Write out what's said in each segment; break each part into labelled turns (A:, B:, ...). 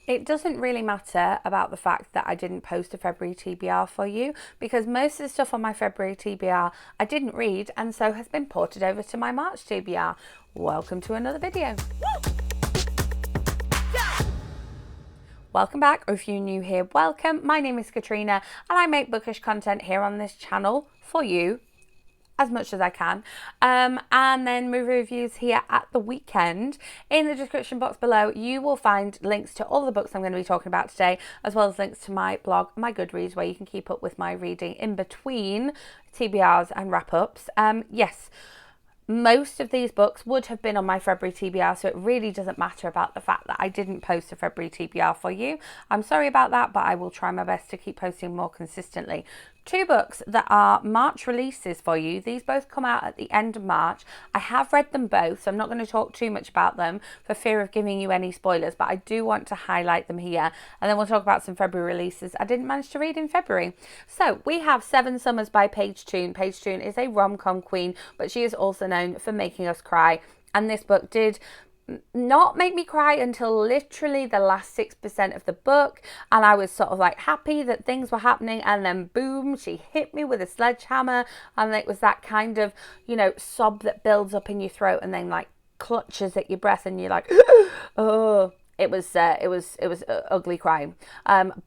A: It doesn't really matter about the fact that I didn't post a February TBR for you, because most of the stuff on my February TBR I didn't read and so has been ported over to my March TBR. Welcome to another video. Welcome back, or if you're new here, welcome. My name is Katrina and I make bookish content here on this channel for you as much as I can, and then movie reviews here at the weekend. In the description box below you will find links to all the books I'm going to be talking about today, as well as links to my blog, my Goodreads, where you can keep up with my reading in between TBRs and wrap-ups. Yes, most of these books would have been on my February TBR, so it really doesn't matter about the fact that I didn't post a February TBR for you. I'm sorry about that, but I will try my best to keep posting more consistently. Two books that are March releases for you. These both come out at the end of March. I have read them both, so I'm not going to talk too much about them for fear of giving you any spoilers, but I do want to highlight them here, and then we'll talk about some February releases I didn't manage to read in February. So we have Seven Summers by Paige Toon. Paige Toon is a rom-com queen, but she is also known for making us cry, and this book did not make me cry until literally the last 6% of the book, and I was sort of like happy that things were happening, and then boom, she hit me with a sledgehammer, and it was that kind of, you know, sob that builds up in your throat and then like clutches at your breath and you're like oh. It was ugly crying,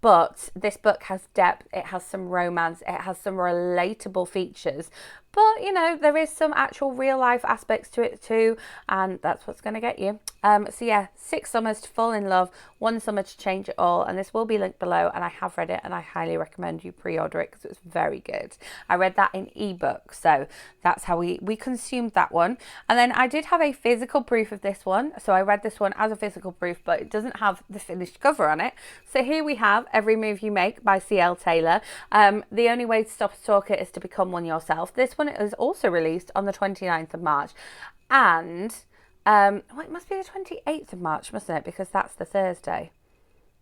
A: but this book has depth, it has some romance, it has some relatable features, but you know, there is some actual real life aspects to it too, and that's what's going to get you. So yeah, 6 summers to fall in love, 1 summer to change it all, and this will be linked below, and I have read it and I highly recommend you pre-order it because it's very good. I read that in ebook, so that's how we consumed that one. And then I did have a physical proof of this one, so I read this one as a physical proof, but it doesn't have the finished cover on it. So here we have Every Move You Make by C.L. Taylor. The Only Way to Stop a Stalker is to Become One Yourself. This one is also released on the 29th of March, and well, it must be the 28th of March, mustn't it, because that's the Thursday.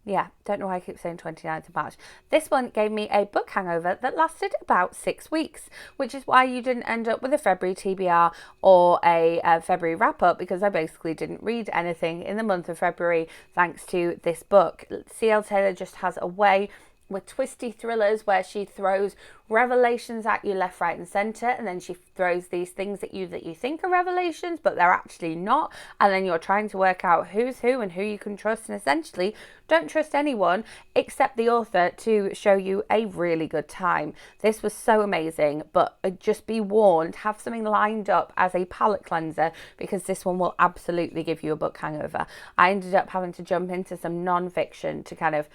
A: Yeah, don't know why I keep saying 29th of March. This one gave me a book hangover that lasted about 6 weeks, which is why you didn't end up with a February TBR or a February wrap-up, because I basically didn't read anything in the month of February thanks to this book. C.L. Taylor just has a way with twisty thrillers where she throws revelations at you left, right and centre, and then she throws these things at you that you think are revelations but they're actually not, and then you're trying to work out who's who and who you can trust, and essentially don't trust anyone except the author to show you a really good time. This was so amazing, but just be warned, have something lined up as a palate cleanser, because this one will absolutely give you a book hangover. I ended up having to jump into some non-fiction to kind of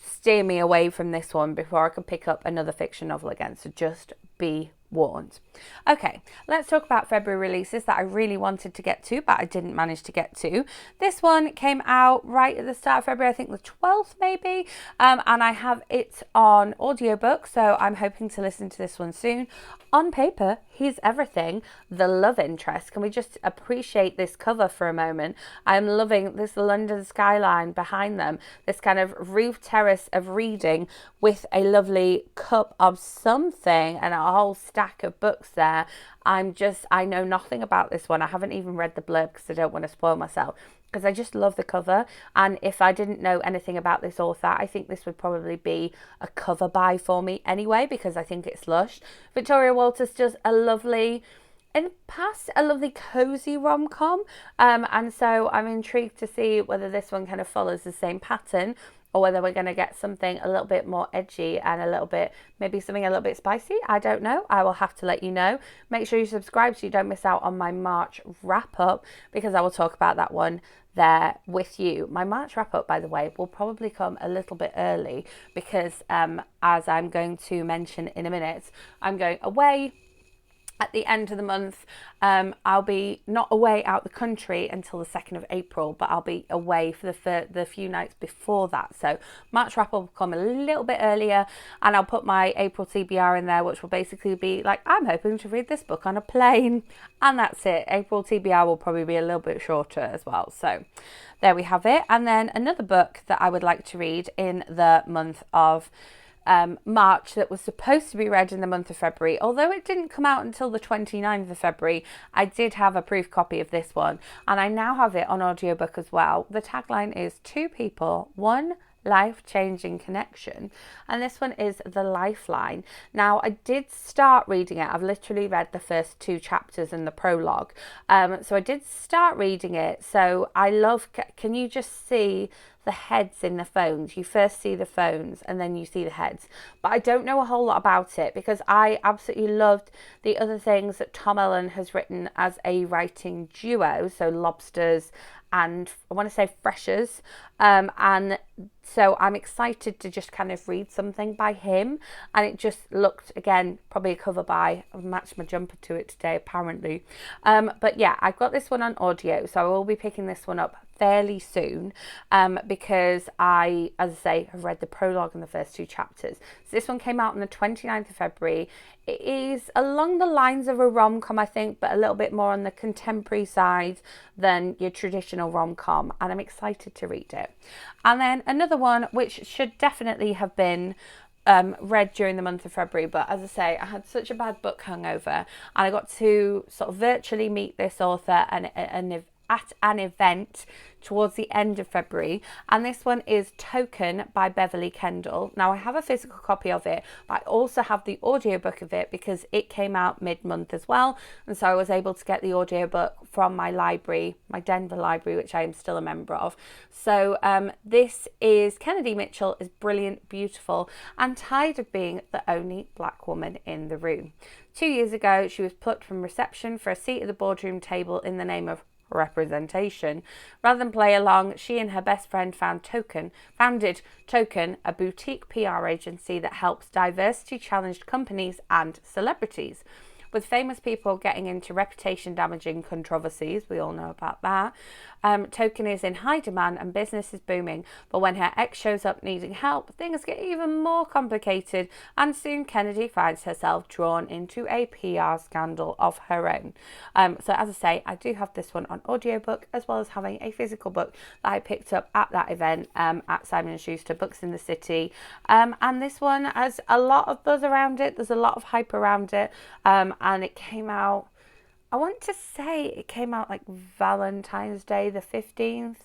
A: steer me away from this one before I could pick up another fiction novel again, so just be warned. Okay, let's talk about February releases that I really wanted to get to but I didn't manage to get to. This one came out right at the start of February, I think the 12th maybe, and I have it on audiobook, so I'm hoping to listen to this one soon. On paper, he's everything, the love interest. Can we just appreciate this cover for a moment? I'm loving this London skyline behind them, this kind of roof terrace of reading with a lovely cup of something and a whole stack of books there. I know nothing about this one. I haven't even read the blurb because I don't want to spoil myself, because I just love the cover, and if I didn't know anything about this author, I think this would probably be a cover buy for me anyway, because I think it's lush. Victoria Walters does a lovely, in the past, a lovely cozy rom-com, and so I'm intrigued to see whether this one kind of follows the same pattern, or whether we're going to get something a little bit more edgy and a little bit, maybe something a little bit spicy. I don't know. I will have to let you know. Make sure you subscribe so you don't miss out on my March wrap-up, because I will talk about that one there with you. My March wrap-up, by the way, will probably come a little bit early because, as I'm going to mention in a minute, I'm going away at the end of the month. I'll be not away out the country until the 2nd of April, but I'll be away for the few nights before that. So March wrap up will come a little bit earlier, and I'll put my April TBR in there, which will basically be like, I'm hoping to read this book on a plane, and that's it. April TBR will probably be a little bit shorter as well. So there we have it. And then another book that I would like to read in the month of March that was supposed to be read in the month of February. Although it didn't come out until the 29th of February, I did have a proof copy of this one, and I now have it on audiobook as well. The tagline is 2 people, 1 life-changing connection, and this one is The Lifeline. Now, I did start reading it. I've literally read the first 2 chapters and the prologue, so I did start reading it. So I love, can you just see the heads in the phones? You first see the phones and then you see the heads, but I don't know a whole lot about it because I absolutely loved the other things that Tom Ellen has written as a writing duo, so Lobsters and I want to say Freshers, and so I'm excited to just kind of read something by him. And it just looked, again, probably a cover by, I've matched my jumper to it today apparently, but yeah, I've got this one on audio, so I will be picking this one up fairly soon, because I, as I say, have read the prologue and the first 2 chapters. So this one came out on the 29th of February. It is along the lines of a rom-com, I think, but a little bit more on the contemporary side than your traditional rom-com, and I'm excited to read it. And then another one which should definitely have been read during the month of February, but as I say, I had such a bad book hangover, and I got to sort of virtually meet this author at an event towards the end of February, and this one is Token by Beverly Kendall. Now, I have a physical copy of it, but I also have the audiobook of it because it came out mid-month as well, and so I was able to get the audiobook from my library, my Denver library, which I am still a member of. So this is, Kennedy Mitchell is brilliant, beautiful, and tired of being the only black woman in the room. 2 years ago, she was plucked from reception for a seat at the boardroom table in the name of representation. Rather than play along, she and her best friend founded Token, a boutique PR agency that helps diversity challenged companies and celebrities. With famous people getting into reputation damaging controversies, we all know about that. Token is in high demand and business is booming, but when her ex shows up needing help, things get even more complicated, and soon Kennedy finds herself drawn into a PR scandal of her own. So as I say, I do have this one on audiobook as well as having a physical book that I picked up at that event at Simon & Schuster Books in the City, and this one has a lot of buzz around it. There's a lot of hype around it, and it came out, I want to say it came out like Valentine's Day the 15th,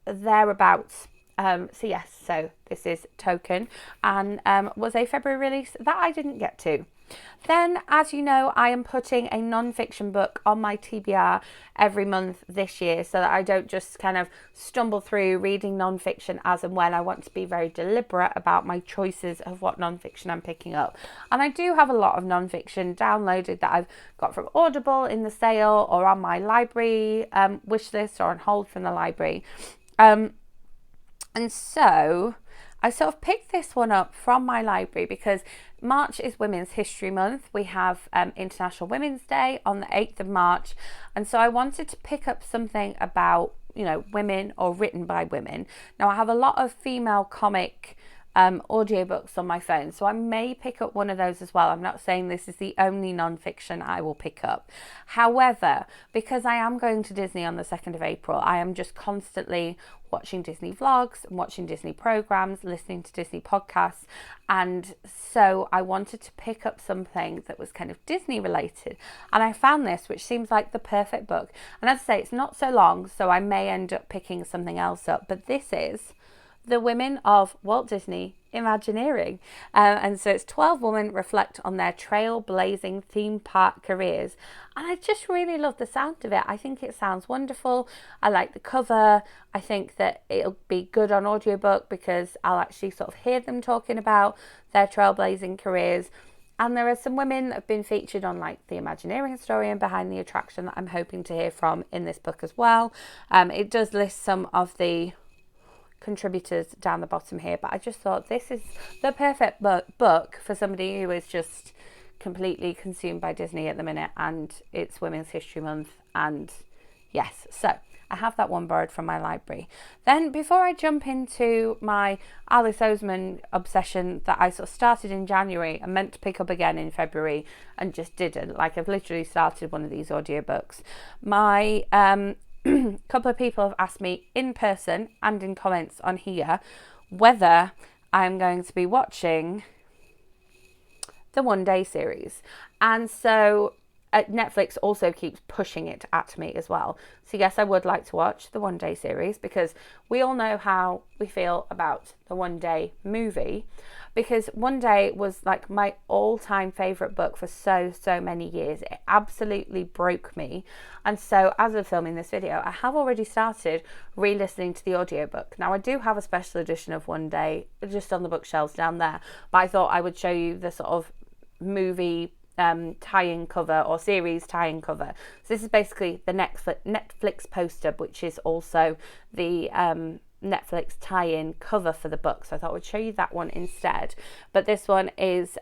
A: thereabouts. So yes, so this is Token, and was a February release that I didn't get to. Then, as you know, I am putting a non-fiction book on my TBR every month this year so that I don't just kind of stumble through reading non-fiction as and when. I want to be very deliberate about my choices of what non-fiction I'm picking up. And I do have a lot of non-fiction downloaded that I've got from Audible in the sale or on my library wish list or on hold from the library. And so I sort of picked this one up from my library because March is Women's History Month. We have International Women's Day on the 8th of March. And so I wanted to pick up something about, women or written by women. Now, I have a lot of female comic audiobooks on my phone, so I may pick up one of those as well. I'm not saying this is the only non-fiction I will pick up. However, because I am going to Disney on the 2nd of April, I am just constantly watching Disney vlogs and watching Disney programs, listening to Disney podcasts, and so I wanted to pick up something that was kind of Disney related, and I found this, which seems like the perfect book. And as I say, it's not so long, so I may end up picking something else up, but this is The Women of Walt Disney Imagineering. And so it's 12 women reflect on their trailblazing theme park careers. And I just really love the sound of it. I think it sounds wonderful. I like the cover. I think that it'll be good on audiobook because I'll actually sort of hear them talking about their trailblazing careers. And there are some women that have been featured on like the Imagineering historian behind the attraction that I'm hoping to hear from in this book as well. It does list some of the contributors down the bottom here, but I just thought this is the perfect book for somebody who is just completely consumed by Disney at the minute, and it's Women's History Month, and yes, so I have that one borrowed from my library. Then before I jump into my Alice Oseman obsession that I sort of started in January and meant to pick up again in February and just didn't, like I've literally started one of these audiobooks. My couple of people have asked me in person and in comments on here whether I'm going to be watching the One Day series. And so Netflix also keeps pushing it at me as well. So yes, I would like to watch the One Day series, because we all know how we feel about the One Day movie, because One Day was like my all-time favourite book for so many years. It absolutely broke me. And so as of filming this video, I have already started re-listening to the audiobook. Now I do have a special edition of One Day just on the bookshelves down there, but I thought I would show you the sort of movie tie-in cover or series tie-in cover. So this is basically the Netflix poster, which is also the Netflix tie-in cover for the book. So I thought I would show you that one instead. But this one is,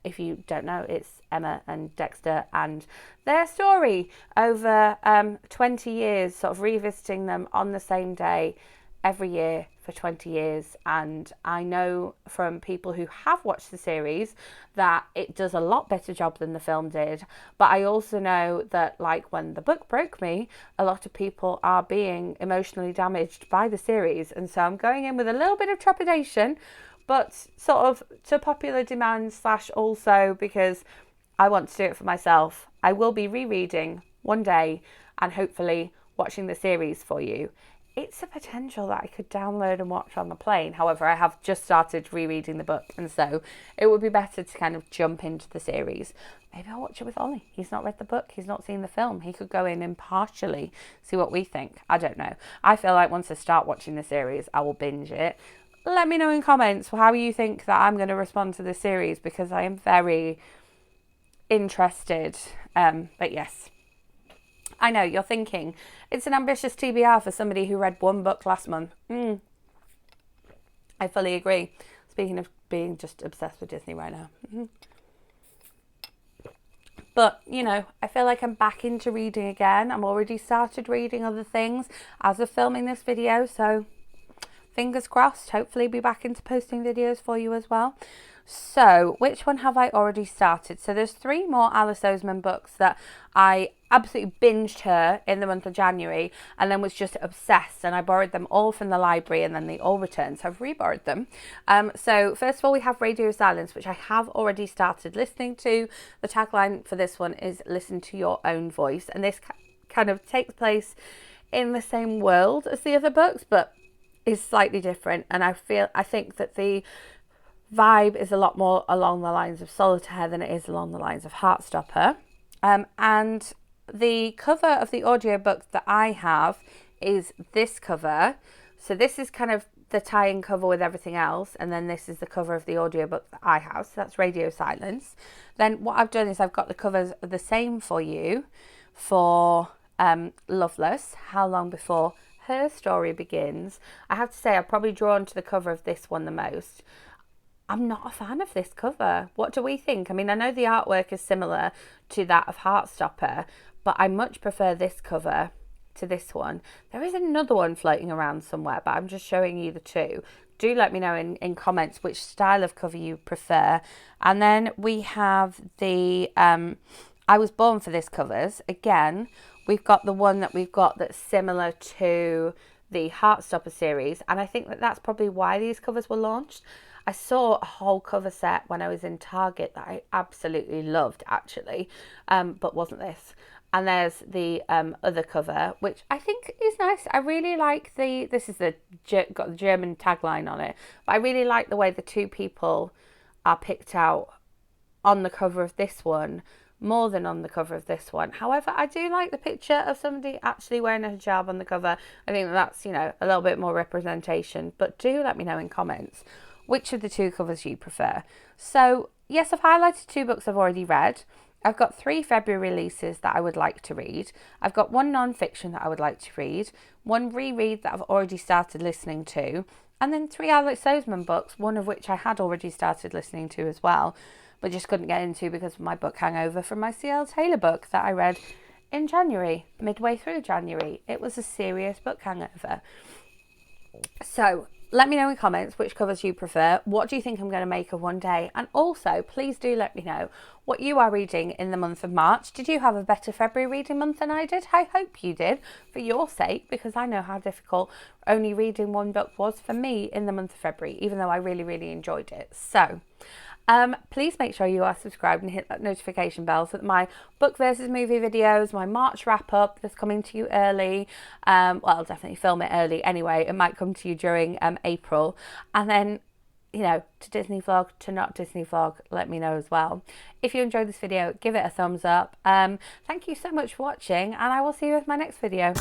A: if you don't know, it's Emma and Dexter and their story over 20 years, sort of revisiting them on the same day every year for 20 years. And I know from people who have watched the series that it does a lot better job than the film did. But I also know that, like, when the book broke me, a lot of people are being emotionally damaged by the series. And so I'm going in with a little bit of trepidation, but sort of to popular demand / also because I want to do it for myself. I will be rereading One Day and hopefully watching the series for you. It's a potential that I could download and watch on the plane. However, I have just started rereading the book, and so it would be better to kind of jump into the series. Maybe I'll watch it with Ollie. He's not read the book. He's not seen the film. He could go in impartially, see what we think. I don't know. I feel like once I start watching the series, I will binge it. Let me know in comments how you think that I'm going to respond to this series, because I am very interested. But yes, I know you're thinking it's an ambitious TBR for somebody who read one book last month. I fully agree. Speaking of being just obsessed with Disney right now. But, you know, I feel like I'm back into reading again. I'm already started reading other things as of filming this video. So fingers crossed, hopefully be back into posting videos for you as well. So which one have I already started? So there's 3 more Alice Oseman books that I absolutely binged her in the month of January and then was just obsessed, and I borrowed them all from the library and then they all returned, so I've re-borrowed them. So first of all, we have Radio Silence, which I have already started listening to. The tagline for this one is "Listen to your own voice," and this kind of takes place in the same world as the other books but is slightly different, and I think that the vibe is a lot more along the lines of Solitaire than it is along the lines of Heartstopper. And the cover of the audiobook that I have is this cover. So this is kind of the tie-in cover with everything else, and then this is the cover of the audiobook that I have. So that's Radio Silence. Then what I've done is I've got the covers the same for you for Loveless, How Long Before Her Story Begins. I have to say I've probably drawn to the cover of this one the most. I'm not a fan of this cover. What do we think? I mean, I know the artwork is similar to that of Heartstopper, but I much prefer this cover to this one. There is another one floating around somewhere, but I'm just showing you the 2. Do let me know in comments which style of cover you prefer. And then we have the I Was Born for This covers. Again, we've got the one that we've got that's similar to the Heartstopper series, and I think that that's probably why these covers were launched. I saw a whole cover set when I was in Target that I absolutely loved, actually, but wasn't this. And there's the other cover, which I think is nice. I really like this is got the German tagline on it, but I really like the way the 2 people are picked out on the cover of this one more than on the cover of this one. However, I do like the picture of somebody actually wearing a hijab on the cover. I think that's, you know, a little bit more representation, but do let me know in comments which of the 2 covers you prefer. So yes, I've highlighted 2 books I've already read. I've got 3 February releases that I would like to read. I've got 1 non-fiction that I would like to read, 1 reread that I've already started listening to, and then 3 Alex Oseman books, one of which I had already started listening to as well, but just couldn't get into because of my book hangover from my C.L. Taylor book that I read in January, midway through January. It was a serious book hangover. So let me know in comments which covers you prefer. What do you think I'm going to make of One Day? And also, please do let me know what you are reading in the month of March. Did you have a better February reading month than I did? I hope you did, for your sake, because I know how difficult only reading one book was for me in the month of February, even though I really, really enjoyed it. So please make sure you are subscribed and hit that notification bell so that my book versus movie videos, my March wrap up that's coming to you early, well, I'll definitely film it early anyway. It might come to you during April. And then, you know, to Disney vlog, to not Disney vlog, let me know as well. If you enjoyed this video, give it a thumbs up. Thank you so much for watching, and I will see you with my next video.